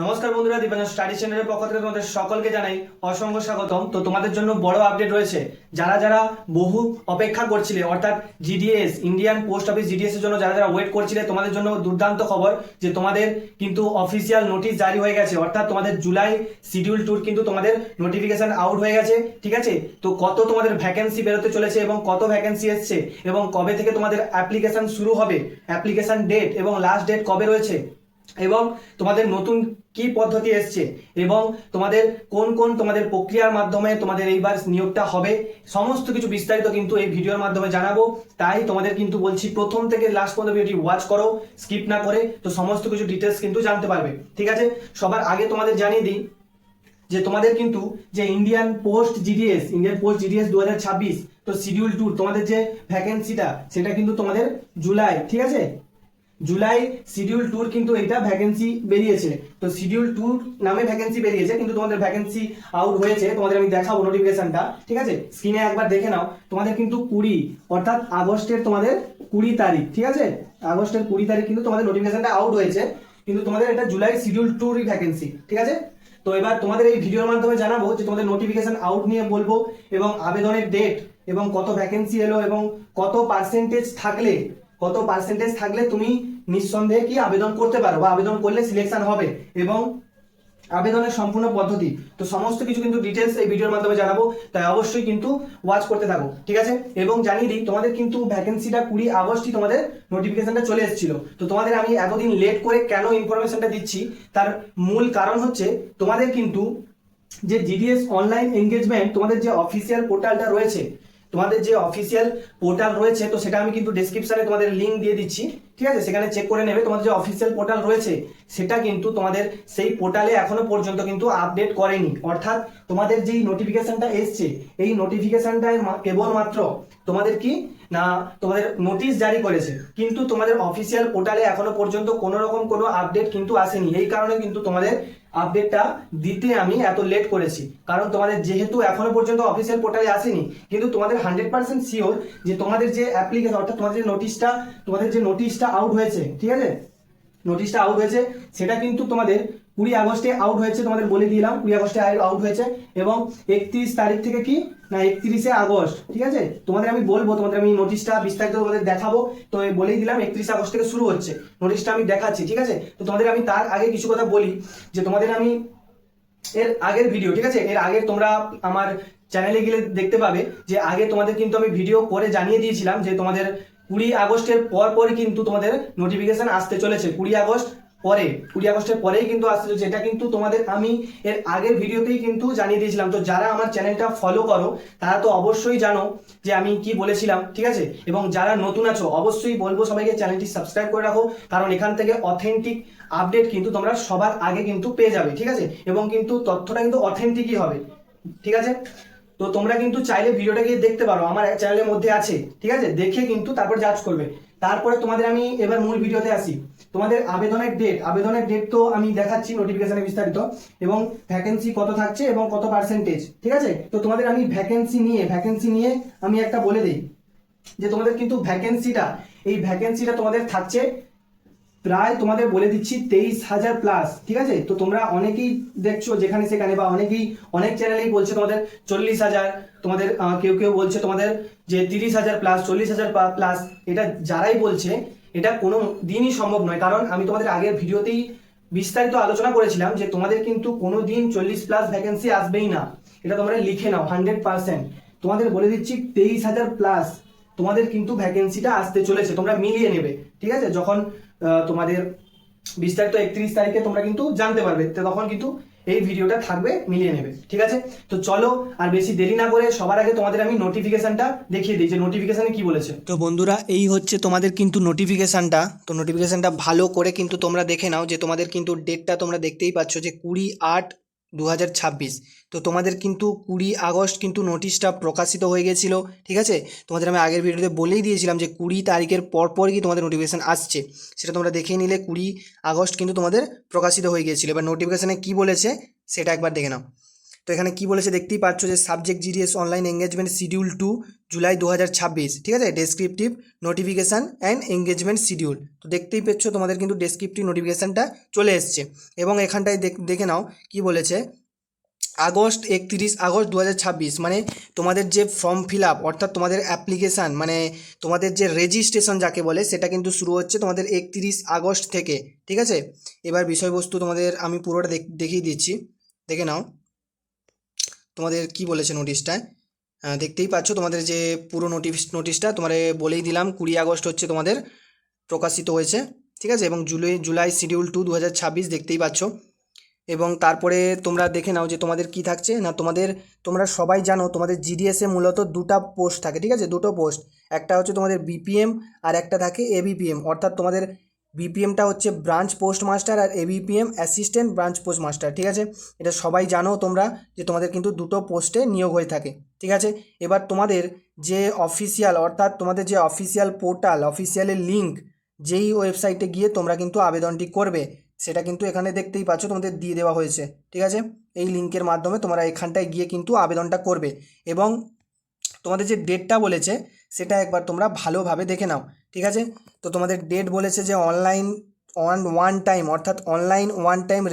নমস্কার বন্ধুরা, দীপাঞ্জন স্টাডি চ্যানেলের পক্ষ থেকে তোমাদের সকলকে জানাই অসংখ্য স্বাগতম। তো তোমাদের জন্য বড় আপডেট রয়েছে। যারা যারা বহু অপেক্ষা করছিলে, অর্থাৎ GDS Indian post office GDS এর জন্য যারা যারা ওয়েট করছিলে, তোমাদের জন্য দুর্দান্ত খবর যে তোমাদের কিন্তু অফিসিয়াল নোটিশ জারি হয়ে গেছে। অর্থাৎ তোমাদের জুলাই শিডিউল ট্যুর কিন্তু তোমাদের নোটিফিকেশন আউট হয়ে গেছে। ঠিক আছে, তো কত তোমাদের ভ্যাকেন্সি বেরোতে চলেছে এবং কত ভ্যাকেন্সি এসছে এবং কবে থেকে তোমাদের অ্যাপ্লিকেশন শুরু হবে, অ্যাপ্লিকেশন ডেট এবং লাস্ট ডেট কবে রয়েছে, এবং তোমাদের নতুন কি পদ্ধতি এসছে এবং তোমাদের কোন কোন তোমাদের প্রক্রিয়ার মাধ্যমে তোমাদের এইবার নিয়োগটা হবে, সমস্ত কিছু বিস্তারিত কিন্তু এই ভিডিওর মাধ্যমে জানাবো। তাই তোমাদের কিন্তু বলছি প্রথম থেকে লাস্ট পর্যন্ত ভিডিওটি ওয়াচ করো, স্কিপ না করে, তো সমস্ত কিছু ডিটেলস কিন্তু জানতে পারবে। ঠিক আছে, সবার আগে তোমাদের জানিয়ে দিই যে তোমাদের কিন্তু যে ইন্ডিয়ান পোস্ট জিডিএস 2026, তো শিডিউল ট্যুর তোমাদের যে ভ্যাকেন্সিটা সেটা কিন্তু তোমাদের জুলাই, ঠিক আছে, জুলাই শিডিউল ট্যুর কিন্তু এটা ভ্যাকেন্সি বেরিয়েছে। তো শিডিউল ট্যুর নামে ভ্যাকেন্সি বেরিয়েছে, কিন্তু তোমাদের ভ্যাকেন্সি আউট হয়েছে। তোমাদের আমি দেখাবো নোটিফিকেশনটা, ঠিক আছে, স্ক্রিনে একবার দেখে নাও। তোমাদের কিন্তু 20 অর্থাৎ আগস্টের তোমাদের 20 তারিখ, ঠিক আছে, আগস্টের 20 তারিখ কিন্তু তোমাদের নোটিফিকেশনটা আউট হয়েছে, কিন্তু তোমাদের এটা জুলাই শিডিউল ট্যুরই ভ্যাকেন্সি। ঠিক আছে, তো এবার তোমাদের এই ভিডিওর মাধ্যমে জানাবো যে তোমাদের নোটিফিকেশন আউট নিয়ে বলবো এবং আবেদনের ডেট এবং কত ভ্যাকেন্সি এলো এবং কত পার্সেন্টেজ থাকলে তুমি নিঃসন্দেহে কি আবেদন করতে পারো বা আবেদন করলে সিলেকশন হবে এবং আবেদনের সম্পূর্ণ পদ্ধতি, তো সমস্ত কিছু কিন্তু ডিটেলস এই ভিডিওর মাধ্যমে জানাবো। তাই অবশ্যই কিন্তু ওয়াচ করতে থাকো। ঠিক আছে, এবং জানিয়ে দিই তোমাদের কিন্তু ভ্যাকেন্সিটা 20 আগস্টই তোমাদের নোটিফিকেশনটা চলে এসেছিল। তো তোমাদের আমি এতদিন লেট করে কেন ইনফরমেশনটা দিচ্ছি, তার মূল কারণ হচ্ছে তোমাদের কিন্তু যে জিডিএস অনলাইন এঙ্গেজমেন্ট তোমাদের যে অফিসিয়াল পোর্টালটা রয়েছে, তো সেটা আমি কিন্তু ডেসক্রিপশনে তোমাদের লিঙ্ক দিয়ে দিচ্ছি। ঠিক আছে, সেখানে চেক করে নেবে। তোমাদের যে অফিসিয়াল পোর্টাল রয়েছে সেটা কিন্তু তোমাদের সেই পোর্টালে এখনো পর্যন্ত কিন্তু আপডেট করেনি। অর্থাৎ তোমাদের যেই নোটিফিকেশনটা এসছে এই নোটিফিকেশনটায় কেবলমাত্র তোমাদের কি না তোমাদের নোটিশ জারি করেছে, কিন্তু তোমাদের অফিসিয়াল পোর্টালে এখনো পর্যন্ত কোনো রকম কোনো আপডেট কিন্তু আসেনি। এই কারণে কিন্তু তোমাদের আপডেটটা দিতে আমি এত লেট করেছি, কারণ তোমাদের যেহেতু এখনো পর্যন্ত অফিসিয়াল পোর্টালে আসেনি, কিন্তু তোমাদের 100% শিওর যে তোমাদের যে অ্যাপ্লিকেশন অর্থাৎ তোমাদের যে নোটিশটা আউট হয়েছে, ঠিক আছে, নোটিশটা আউট হয়েছে সেটা কিন্তু তোমাদের 20 আগস্টে আউট হয়েছে। তোমাদের বলে দিলাম 20 আগস্টে আউট হয়েছে এবং 31 তারিখ থেকে কি না 31শে আগস্ট, ঠিক আছে, তোমাদের আমি বলবো, তোমাদের আমি নোটিশটা বিস্তারিত তোমাদের দেখাবো। তো বলেই দিলাম 31 আগস্ট থেকে শুরু হচ্ছে, নোটিশটা আমি দেখাচ্ছি। ঠিক আছে, তো তোমাদের আমি তার আগে কিছু কথা বলি যে তোমাদের আমি এর আগের ভিডিও, ঠিক আছে, এর আগে তোমরা আমার চ্যানেলে গেলে দেখতে পাবে যে আগে তোমাদের কিন্তু আমি ভিডিও করে জানিয়ে দিয়েছিলাম যে তোমাদের 20 আগস্টের পরই কিন্তু তোমাদের নোটিফিকেশন আসতে চলেছে। 20 আগস্টের পরেই কিন্তু আসতে চলেছে, এটা কিন্তু তোমাদের আমি এর আগের ভিডিওতেই কিন্তু জানিয়ে দিয়েছিলাম। তো যারা আমার চ্যানেলটা ফলো করো তারা তো অবশ্যই জানো যে আমি কি বলেছিলাম। ঠিক আছে, এবং যারা নতুন আছো অবশ্যই বলবো সবাইকে চ্যানেলটি সাবস্ক্রাইব করে রাখো, কারণ এখান থেকে অথেন্টিক আপডেট কিন্তু তোমরা সবার আগে কিন্তু পেয়ে যাবে। ঠিক আছে, এবং কিন্তু তথ্যটা কিন্তু অথেন্টিকই হবে। ঠিক আছে, তো তোমরা কিন্তু চাইলে ভিডিওটা গিয়ে দেখতে পারো, আমার চ্যানেলের মধ্যে আছে। ঠিক আছে, দেখে কিন্তু তারপর জাজ করবে। তারপরে তোমাদের আমি এবার মূল ভিডিওতে আসি। তোমাদের আবেদনের ডেট তো আমি দেখাচ্ছি নোটিফিকেশনে বিস্তারিত, এবং ভ্যাকেন্সি কত থাকছে এবং কত পার্সেন্টেজ। ঠিক আছে, তো তোমাদের আমি ভ্যাকেন্সি নিয়ে আমি একটা বলে দিই যে তোমাদের কিন্তু ভ্যাকেন্সিটা তোমাদের থাকছে প্রায়, তোমাদের বলে দিচ্ছি 23,000 প্লাস। ঠিক আছে, তো তোমরা অনেকেই দেখছো যেখানে সেখানে বা অনেক চ্যানেলেই বলছে তোমাদের 40,000, তোমাদের কেউ বলছে তোমাদের যে 30,000 প্লাস, 40,000 প্লাস। এটা যারাই বলছে এটা কোনো দিনই সম্ভব নয়, কারণ আমি তোমাদের আগের ভিডিওতেই বিস্তারিত আলোচনা করেছিলাম যে তোমাদের কিন্তু কোনো দিন 40 প্লাস ভ্যাকেন্সি আসবেই না। এটা তোমরা লিখে নাও 100%। তোমাদের বলে দিচ্ছি 23,000 প্লাস তোমাদের কিন্তু ভ্যাকেন্সিটা আসতে চলেছে, তোমরা মিলিয়ে নেবে। ঠিক আছে, যখন তোমাদের বিস্তারিত 31 তারিখে তোমরা কিন্তু জানতে পারবে, তো তখন কিন্তু এই ভিডিওটা থাকবে, মিলিয়ে নেবে। ঠিক আছে, তো চলো আর বেশি দেরি না করে সবার আগে তোমাদের আমি নোটিফিকেশনটা দেখিয়ে দিই যে নোটিফিকেশনে কি বলেছে। তো বন্ধুরা, এই হচ্ছে তোমাদের কিন্তু নোটিফিকেশনটা। তো নোটিফিকেশনটা ভালো করে কিন্তু তোমরা দেখে নাও যে তোমাদের কিন্তু ডেটটা তোমরা দেখতেই পাচ্ছ যে 20/8/2026। তো তোমাদের কিন্তু 20 আগস্ট কিন্তু নোটিশটা প্রকাশিত হয়ে গেছিলো। ঠিক আছে, তোমাদের আমি আগের ভিডিওতে বলেই দিয়েছিলাম যে 20 তারিখের পর কি তোমাদের নোটিফিকেশান আসছে, সেটা তোমরা দেখেই নিলে। 20 আগস্ট কিন্তু তোমাদের প্রকাশিত হয়ে গিয়েছিল। এবার নোটিফিকেশানে কি বলেছে সেটা একবার দেখে নাও। তো এখানে কি বলেছে দেখতেই পাচ্ছ যে subject GDS online engagement schedule 2 July 2026, ঠিক আছে, descriptive notification and engagement schedule. তো দেখতেই পাচ্ছ তোমাদের কিন্তু ডেসক্রিপটিভ নোটিফিকেশানটা চলে এসছে এবং এখানটায় দেখে নাও কি বলেছে। 31 আগস্ট 2026 মানে তোমাদের যে ফর্ম ফিল আপ অর্থাৎ তোমাদের অ্যাপ্লিকেশান মানে তোমাদের যে রেজিস্ট্রেশন যাকে বলে সেটা কিন্তু শুরু হচ্ছে তোমাদের 31 আগস্ট থেকে, ঠিক আছে। এবার বিষয়বস্তু তোমাদের আমি পুরোটা দেখিয়ে দিচ্ছি, দেখে নাও তোমাদের কি বলেছে নোটিশটায়। দেখতেই পাচ্ছ তোমাদের যে পুরো নোটিশটা তোমার বলেই দিলাম 20 আগস্ট হচ্ছে তোমাদের প্রকাশিত হয়েছে, ঠিক আছে, এবং জুলাই শিডিউল 2 2026 দেখতেই পাচ্ছ। এবং তারপরে তোমরা দেখে নাও যে তোমাদের কি থাকছে না, তোমরা সবাই জানো তোমাদের জিডিএসে মূলত দুটো পোস্ট থাকে, ঠিক আছে, দুটো পোস্ট, একটা হচ্ছে তোমাদের বিপিএম আর একটা থাকে এবিপিএম, অর্থাৎ তোমাদের বিপিএমটা হচ্ছে ব্রাঞ্চ পোস্ট মাস্টার আর ABPM assistant branch post master, ঠিক আছে। এটা সবাই জানো তোমরা যে তোমাদের কিন্তু দুটো পোস্টে নিয়োগ হয়ে থাকে, ঠিক আছে। এবার তোমাদের যে অফিসিয়াল অর্থাৎ তোমাদের যে অফিসিয়াল পোর্টাল অফিসিয়ালের লিঙ্ক যেই ওয়েবসাইটে গিয়ে তোমরা কিন্তু আবেদনটি করবে সেটা কিন্তু এখানে দেখতেই পাচ্ছ তোমাদের দিয়ে দেওয়া হয়েছে, ঠিক আছে। এই লিঙ্কের মাধ্যমে তোমরা এখানটায় গিয়ে কিন্তু আবেদনটা করবে এবং তোমাদের যে ডেটটা বলেছে সেটা একবার তোমরা ভালোভাবে দেখে নাও, ঠিক আছে। তো তোমাদের ডেট বলেছে যে অনলাইন ওয়ান টাইম অর্থাৎ অনলাইন ওয়ান টাইম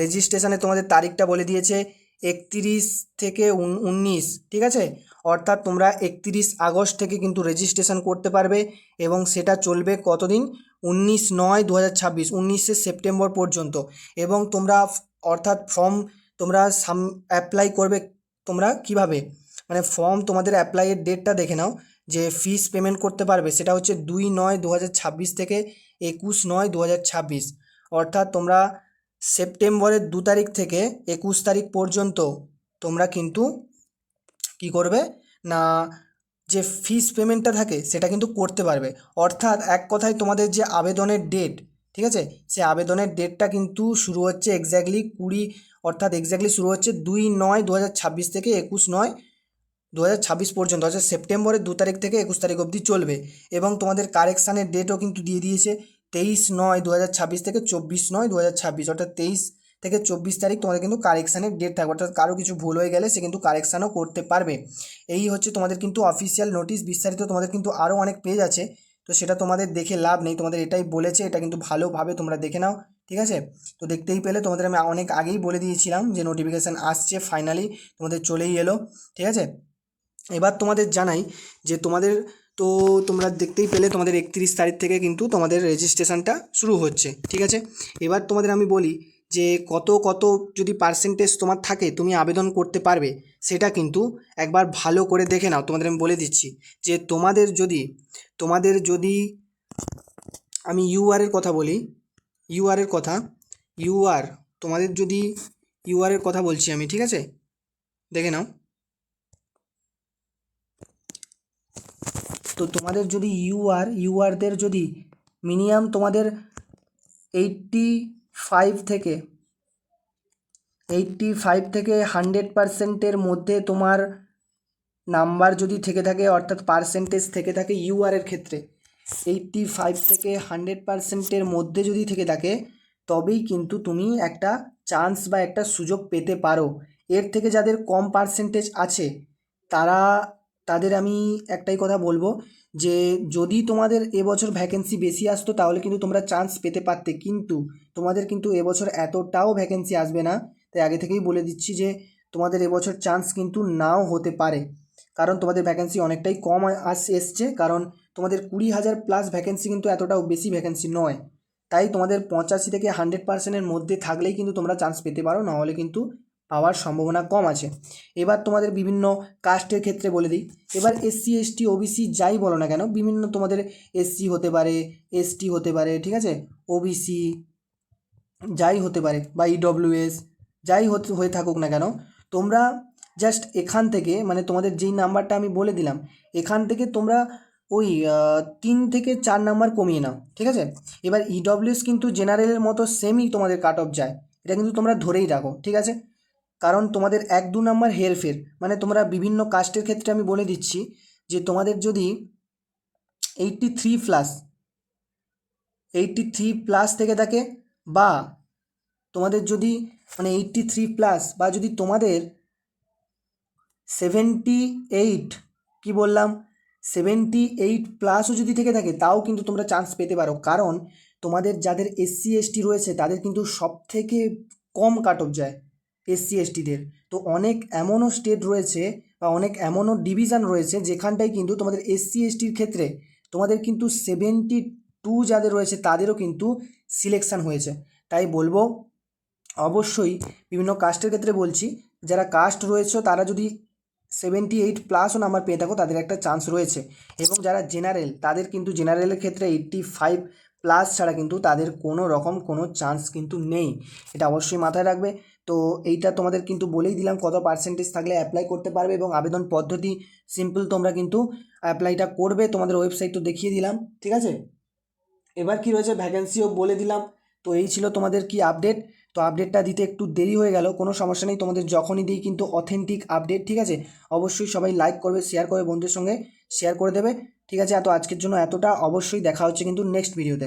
রেজিস্ট্রেশনে তোমাদের তারিখটা বলে দিয়েছে 31 থেকে 19, ঠিক আছে। অর্থাৎ তোমরা 31 আগস্ট থেকে কিন্তু রেজিস্ট্রেশন করতে পারবে এবং সেটা চলবে কতদিন, 19/9/2026, 19শে সেপ্টেম্বর পর্যন্ত। এবং তোমরা অর্থাৎ ফর্ম তোমরা অ্যাপ্লাই করবে তোমরা কিভাবে, মানে ফর্ম তোমাদের অ্যাপ্লাইয়ের ডেটটা দেখে নাও যে ফিস পেমেন্ট করতে পারবে সেটা হচ্ছে 2/9/2026 থেকে 21/9/2026, অর্থাৎ তোমরা সেপ্টেম্বরের 2 তারিখ থেকে 21 তারিখ পর্যন্ত তোমরা কিন্তু কি করবে না, যে ফিস পেমেন্টটা থাকে সেটা কিন্তু করতে পারবে। অর্থাৎ এক কথায় তোমাদের যে আবেদনের ডেট, ঠিক আছে, সে আবেদনের ডেটটা কিন্তু শুরু হচ্ছে এক্স্যাক্টলি শুরু হচ্ছে 2/9/2026 থেকে 21/9/2026 পর্যন্ত, অর্থাৎ সেপ্টেম্বরের 2 তারিখ থেকে 21 তারিখ অবধি চলবে। এবং তোমাদের কারেকশানের ডেটও কিন্তু দিয়ে দিয়েছে 23/9/2026 থেকে 24/9/2026, অর্থাৎ 23 থেকে 24 তারিখ তোমাদের কিন্তু কারেকশানের ডেট থাকবে, অর্থাৎ কারো কিছু ভুল হয়ে গেলে সে কিন্তু কারেকশানও করতে পারবে। এই হচ্ছে তোমাদের কিন্তু অফিসিয়াল নোটিশ। বিস্তারিত তোমাদের কিন্তু আরও অনেক পেজ আছে, তো সেটা তোমাদের দেখে লাভ নেই, তোমাদের এটাই বলেছে, এটা কিন্তু ভালোভাবে তোমরা দেখে নাও, ঠিক আছে। তো দেখতেই পেলে তোমাদের আমি অনেক আগেই বলে দিয়েছিলাম যে নোটিফিকেশান আসছে, ফাইনালি তোমাদের চলেই এলো, ঠিক আছে। এবার তোমাদের জানাই যে তো তোমরা দেখতেই পেলে তোমাদের 31 তারিখ থেকে কিন্তু তোমাদের রেজিস্ট্রেশনটা শুরু হচ্ছে, ঠিক আছে। এবার তোমাদের আমি বলি যে কত যদি পার্সেন্টেজ তোমার থাকে তুমি আবেদন করতে পারবে সেটা কিন্তু একবার ভালো করে দেখে নাও। তোমাদের আমি বলে দিচ্ছি যে তোমাদের যদি আমি ইউআরের কথা বলি, তোমাদের যদি ইউআরের কথা বলছি আমি, ঠিক আছে, দেখে নাও। তো তোমাদের যদি ইউআরদের যদি মিনিমাম তোমাদের 85 থেকে 100%-এর মধ্যে তোমার নাম্বার যদি থেকে থাকে, অর্থাৎ পার্সেন্টেজ থেকে থাকে ইউআরের ক্ষেত্রে 85 থেকে 100%-এর মধ্যে যদি থেকে থাকে তবেই কিন্তু তুমি একটা চান্স বা একটা সুযোগ পেতে পারো। এর থেকে যাদের কম পার্সেন্টেজ আছে তাদের আমি একটাই কথা বলবো যে যদি তোমাদের এবছর ভ্যাকেন্সি বেশি আসতো তাহলে কিন্তু তোমরা চান্স পেতে পারতে, কিন্তু তোমাদের কিন্তু এবছর এতটাও ভ্যাকেন্সি আসবে না। তাই আগে থেকেই বলে দিচ্ছি যে তোমাদের এবছর চান্স কিন্তু নাও হতে পারে, কারণ তোমাদের ভ্যাকেন্সি অনেকটাই কম এসছে, কারণ তোমাদের 20,000+ ভ্যাকেন্সি কিন্তু এতটাও বেশি ভ্যাকেন্সি নয়। তাই তোমাদের 85 থেকে 100%-এর মধ্যে থাকলেই কিন্তু তোমরা চান্স পেতে পারো, নাহলে কিন্তু পাওয়ার সম্ভাবনা কম আছে। এবার তোমাদের বিভিন্ন কাস্টের ক্ষেত্রে বলে দিই। এবার SC ST OBC যাই বলো না কেন, বিভিন্ন তোমাদের SC হতে পারে, ST হতে পারে, ঠিক আছে, OBC যাই হতে পারে বা EWS যাই হয়ে থাকুক না কেন, তোমরা জাস্ট এখান থেকে মানে তোমাদের যেই নাম্বারটা আমি বলে দিলাম এখান থেকে তোমরা ওই 3 থেকে 4 নাম্বার কমিয়ে নাও, ঠিক আছে। এবার EWS কিন্তু জেনারেলের মতো সেমই তোমাদের কাট অফ যায়, এটা কিন্তু তোমরা ধরেই রাখো, ঠিক আছে। কারণ তোমাদের 1-2 নাম্বার হেরফের, মানে তোমরা বিভিন্ন কাস্টের ক্ষেত্রে আমি বলে দিচ্ছি যে তোমাদের যদি 83+ থেকে থাকে বা তোমাদের যদি মানে 83+ বা যদি তোমাদের 78, কি বললাম, 78+ও যদি থেকে থাকে তাও কিন্তু তোমরা চান্স পেতে পারো, কারণ তোমাদের যাদের SC ST রয়েছে তাদের কিন্তু সব থেকে কম কাট অফ যায় SC STদের। তো অনেক এমনও স্টেট রয়েছে বা অনেক এমনও ডিভিশন রয়েছে যেখানটায় কিন্তু তোমাদের SC STর ক্ষেত্রে তোমাদের কিন্তু 72 যাদের রয়েছে তাদেরও কিন্তু সিলেকশন হয়েছে। তাই বলবো অবশ্যই বিভিন্ন কাস্টের ক্ষেত্রে বলছি, যারা কাস্ট রয়েছে তারা যদি 78+ও নাম্বার পেয়ে থাকো তাদের একটা চান্স রয়েছে, এবং যারা জেনারেল তাদের কিন্তু জেনারেলের ক্ষেত্রে 85+ ছাড়া কিন্তু তাদের কোনো রকম কোনো চান্স কিন্তু নেই, এটা অবশ্যই মাথায় রাখবে। তো এইটা তোমাদের কিন্তু বলেই দিলাম কত পার্সেন্টেজ থাকলে অ্যাপ্লাই করতে পারবে, এবং আবেদন পদ্ধতি সিম্পল, তোমরা কিন্তু অ্যাপ্লাইটা করবে, তোমাদের ওয়েবসাইট তো দেখিয়ে দিলাম, ঠিক আছে। এবার কি রয়েছে ভ্যাকেন্সিও বলে দিলাম। তো এই ছিল তোমাদের কি আপডেট। তো আপডেটটা দিতে একটু দেরি হয়ে গেল, কোনো সমস্যা নেই, তোমাদের যখনই দিই কিন্তু অথেন্টিক আপডেট, ঠিক আছে। অবশ্যই সবাই লাইক করবে, শেয়ার করবে, বন্ধুদের সঙ্গে শেয়ার করে দেবে, ঠিক আছে। তো আজকের জন্য এতটা, অবশ্যই দেখা হচ্ছে কিন্তু নেক্সট ভিডিওতে।